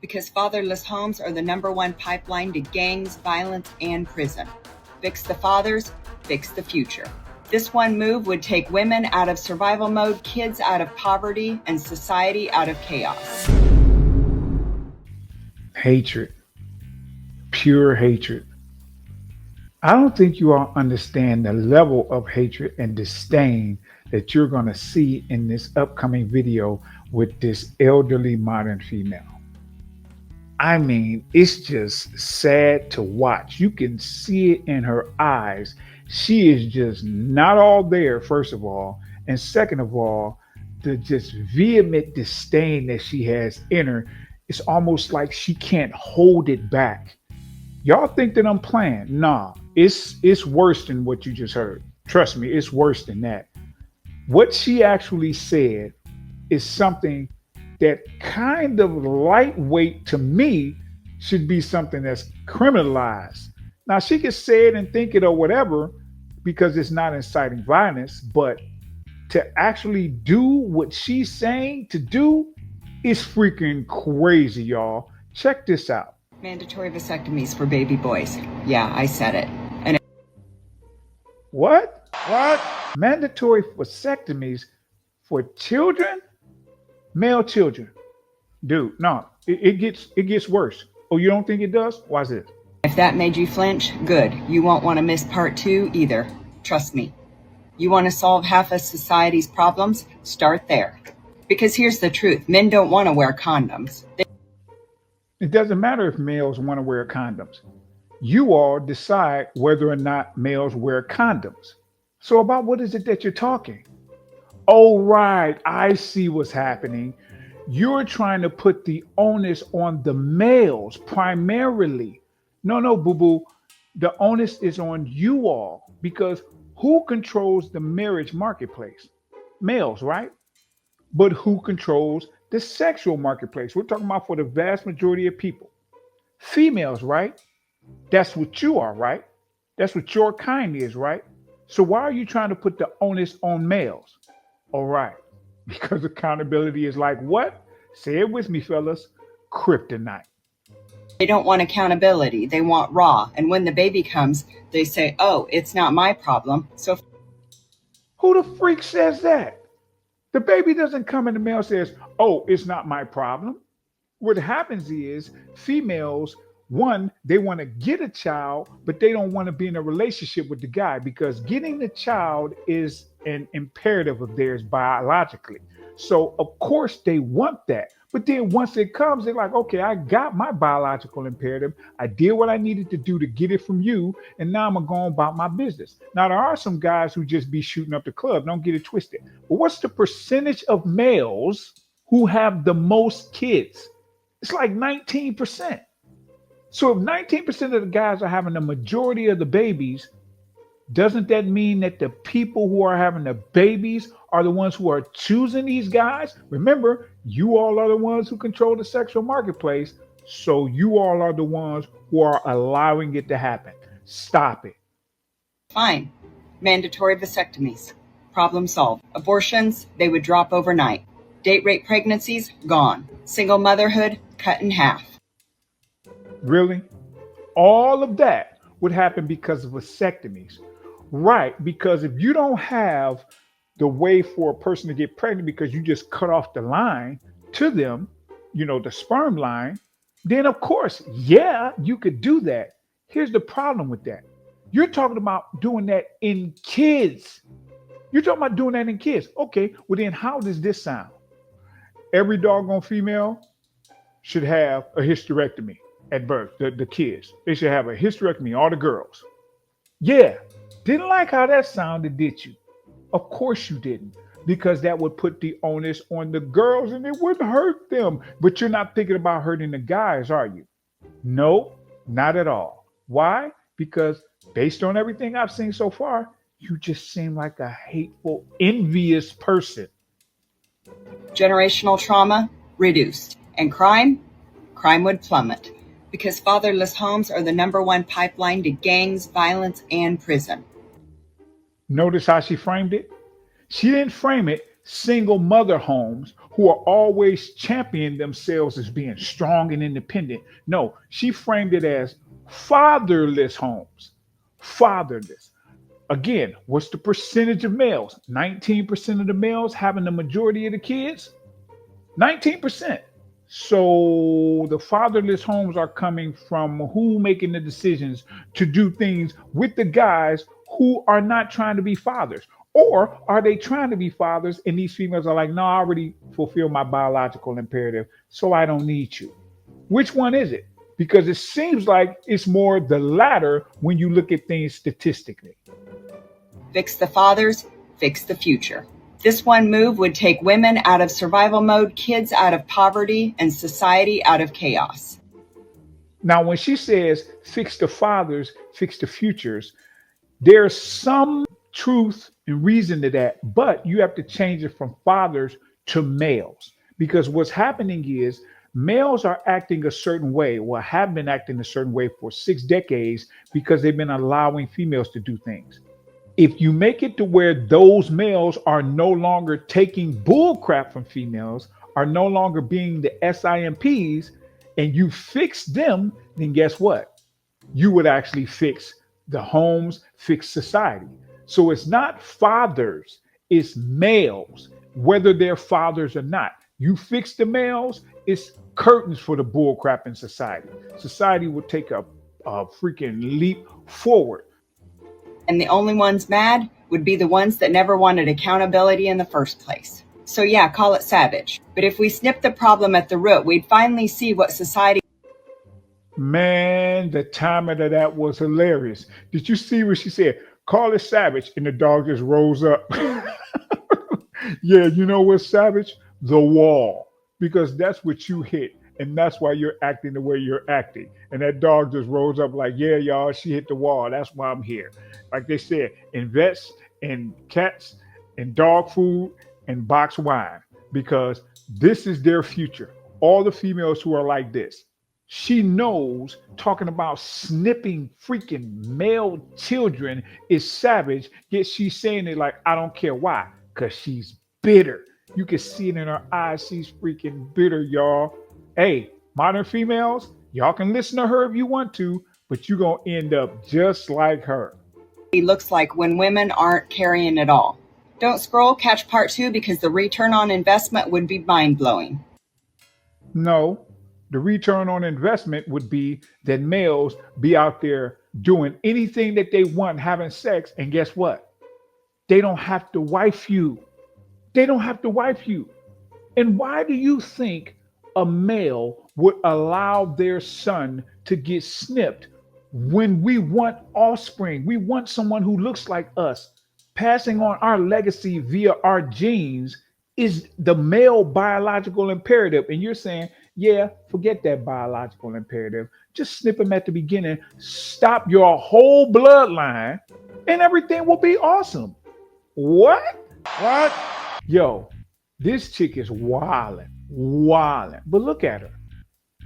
Because fatherless homes are the #1 pipeline to gangs, violence, and prison. Fix the fathers, fix the future. This one move would take women out of survival mode, kids out of poverty, and society out of chaos. Hatred, pure hatred. I don't think you all understand the level of hatred and disdain that you're going to see in this upcoming video with this elderly modern female. I mean, it's just sad to watch. You can see it in her eyes. She is just not all there, first of all. And second of all, the just vehement disdain that she has in her, it's almost like she can't hold it back. Y'all think that I'm playing? Nah, it's worse than what you just heard. Trust me, it's worse than that. What she actually said is something that kind of lightweight to me should be something that's criminalized. Now she can say it and think it or whatever because it's not inciting violence, but to actually do what she's saying to do is freaking crazy, y'all. Check this out. Mandatory vasectomies for baby boys. Yeah, I said it. And What? What? Mandatory vasectomies for children? Male children. Dude, no, it gets worse. Oh, you don't think it does? Watch this. if that made you flinch, good. You won't want to miss part 2 either. Trust me. You want to solve half of society's problems? Start there. Because here's the truth. Men don't want to wear condoms. It doesn't matter if males want to wear condoms. You all decide whether or not males wear condoms. So about what is it that you're talking? Oh, right. I see what's happening. You're trying to put the onus on the males primarily. No, boo boo. The onus is on you all because who controls the marriage marketplace? Males, right? But who controls the sexual marketplace? We're talking about for the vast majority of people. Females, right? That's what you are, right? That's what your kind is, right? So why are you trying to put the onus on males? All right. Because accountability is like what? Say it with me, fellas. Kryptonite. They don't want accountability. They want raw. And when the baby comes, they say, oh, it's not my problem. So Who the freak says that? The baby doesn't come in the mail and says, oh, it's not my problem. What happens is females, one, they want to get a child, but they don't want to be in a relationship with the guy because getting the child is an imperative of theirs biologically. So, of course, they want that. But then once it comes, they're like, okay, I got my biological imperative. I did what I needed to do to get it from you. And now I'm going to go about my business. Now, there are some guys who just be shooting up the club. Don't get it twisted. But what's the percentage of males who have the most kids? It's like 19%. So if 19% of the guys are having the majority of the babies, doesn't that mean that the people who are having the babies are the ones who are choosing these guys? Remember, you all are the ones who control the sexual marketplace. So you all are the ones who are allowing it to happen. Stop it. fine. Mandatory vasectomies. Problem solved. Abortions, they would drop overnight. Date rape pregnancies, gone. Single motherhood, cut in half. Really? All of that would happen because of vasectomies. Right, because if you don't have the way for a person to get pregnant because you just cut off the line to them, the sperm line, then of course, yeah, you could do that. Here's the problem with that. You're talking about doing that in kids. You're talking about doing that in kids. Okay, well then how does this sound? Every doggone female should have a hysterectomy at birth, the kids. They should have a hysterectomy, all the girls. Yeah, didn't like how that sounded, did you? Of course you didn't, because that would put the onus on the girls and it would hurt them. But you're not thinking about hurting the guys, are you? No, not at all. Why? Because based on everything I've seen so far, you just seem like a hateful, envious person. Generational trauma, reduced. And crime? Crime would plummet. Because fatherless homes are the #1 pipeline to gangs, violence, and prison. Notice how she framed it? She didn't frame it single mother homes who are always championing themselves as being strong and independent. No, she framed it as fatherless homes. Fatherless. Again, what's the percentage of males? 19% of the males having the majority of the kids? 19%. So the fatherless homes are coming from who making the decisions to do things with the guys who are not trying to be fathers? Or are they trying to be fathers and these females are like, no, I already fulfill my biological imperative, so I don't need you? Which one is it? Because it seems like it's more the latter when you look at things statistically. Fix the fathers, fix the future. This one move would take women out of survival mode, kids out of poverty, and society out of chaos. Now, when she says fix the fathers, fix the futures, there's some truth and reason to that, but you have to change it from fathers to males. Because what's happening is males are acting a certain way, or have been acting a certain way for 6 decades because they've been allowing females to do things. If you make it to where those males are no longer taking bull crap from females, are no longer being the SIMPs, and you fix them, then guess what? You would actually fix the homes, fix society. So it's not fathers, it's males, whether they're fathers or not. You fix the males, it's curtains for the bull crap in society. Society will take a freaking leap forward. And the only ones mad would be the ones that never wanted accountability in the first place. So yeah, call it savage. But if we snip the problem at the root, we'd finally see what society... Man, the timing of that was hilarious. Did you see what she said? Call it savage, and the dog just rose up. Yeah, you know what's savage? The wall. Because that's what you hit. And that's why you're acting the way you're acting. And that dog just rose up like, yeah, y'all, she hit the wall. That's why I'm here. Like they said, invest in cats and dog food and box wine, because this is their future. All the females who are like this. She knows talking about snipping freaking male children is savage, yet she's saying it like, I don't care why, because she's bitter. You can see it in her eyes. She's freaking bitter, y'all. Hey, modern females, y'all can listen to her if you want to, but you're going to end up just like her. looks like when women aren't carrying it all. Don't scroll, catch part 2 because the return on investment would be mind-blowing. No, the return on investment would be that males be out there doing anything that they want, having sex, and guess what? They don't have to wife you. They don't have to wife you. And why do you think a male would allow their son to get snipped when we want offspring? We want someone who looks like us. Passing on our legacy via our genes is the male biological imperative. And you're saying, yeah, forget that biological imperative. Just snip him at the beginning, stop your whole bloodline, and everything will be awesome. What? Yo, this chick is wildin'. But look at her.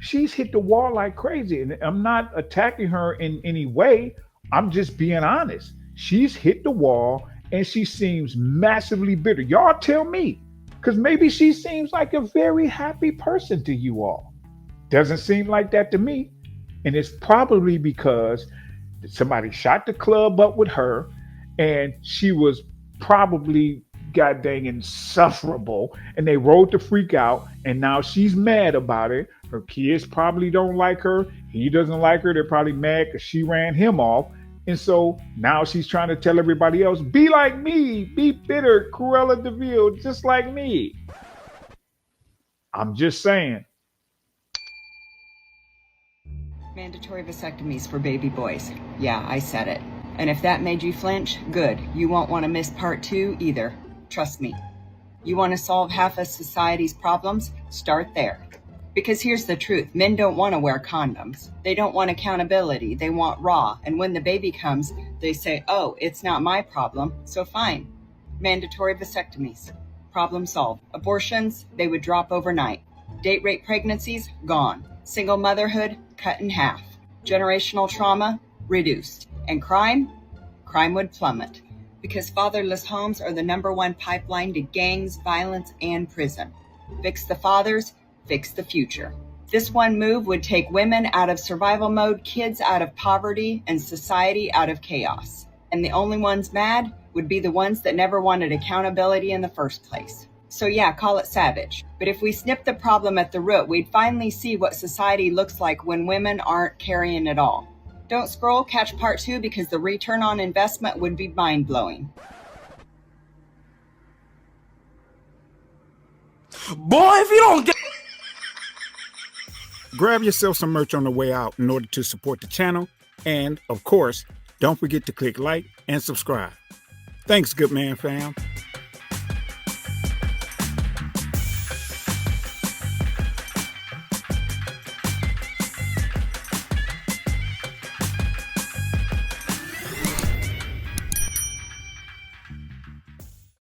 She's hit the wall like crazy. And I'm not attacking her in any way. I'm just being honest. She's hit the wall and she seems massively bitter. Y'all tell me, because maybe she seems like a very happy person to you all. Doesn't seem like that to me. And it's probably because somebody shot the club up with her and she was probably god dang insufferable, and they rode the freak out, and now she's mad about it. Her kids probably don't like her. He doesn't like her. They're probably mad because she ran him off. And so now she's trying to tell everybody else, be like me, be bitter, Cruella de Vil, just like me. I'm just saying. Mandatory vasectomies for baby boys. Yeah, I said it. And if that made you flinch, good. You won't want to miss part 2 either. Trust me. You want to solve half of society's problems? Start there. Because here's the truth. Men don't want to wear condoms. They don't want accountability. They want raw. And when the baby comes, they say, oh, it's not my problem, so fine. Mandatory vasectomies. Problem solved. Abortions, they would drop overnight. Date rape pregnancies, gone. Single motherhood, cut in half. Generational trauma, reduced. And crime would plummet. Because fatherless homes are the #1 pipeline to gangs, violence, and prison. Fix the fathers, fix the future. This one move would take women out of survival mode, kids out of poverty, and society out of chaos. And the only ones mad would be the ones that never wanted accountability in the first place. So yeah, call it savage. But if we snip the problem at the root, we'd finally see what society looks like when women aren't carrying it all. Don't scroll, catch part 2 because the return on investment would be mind-blowing. Boy, if you don't get... Grab yourself some merch on the way out in order to support the channel. And, of course, don't forget to click like and subscribe. Thanks, good man fam.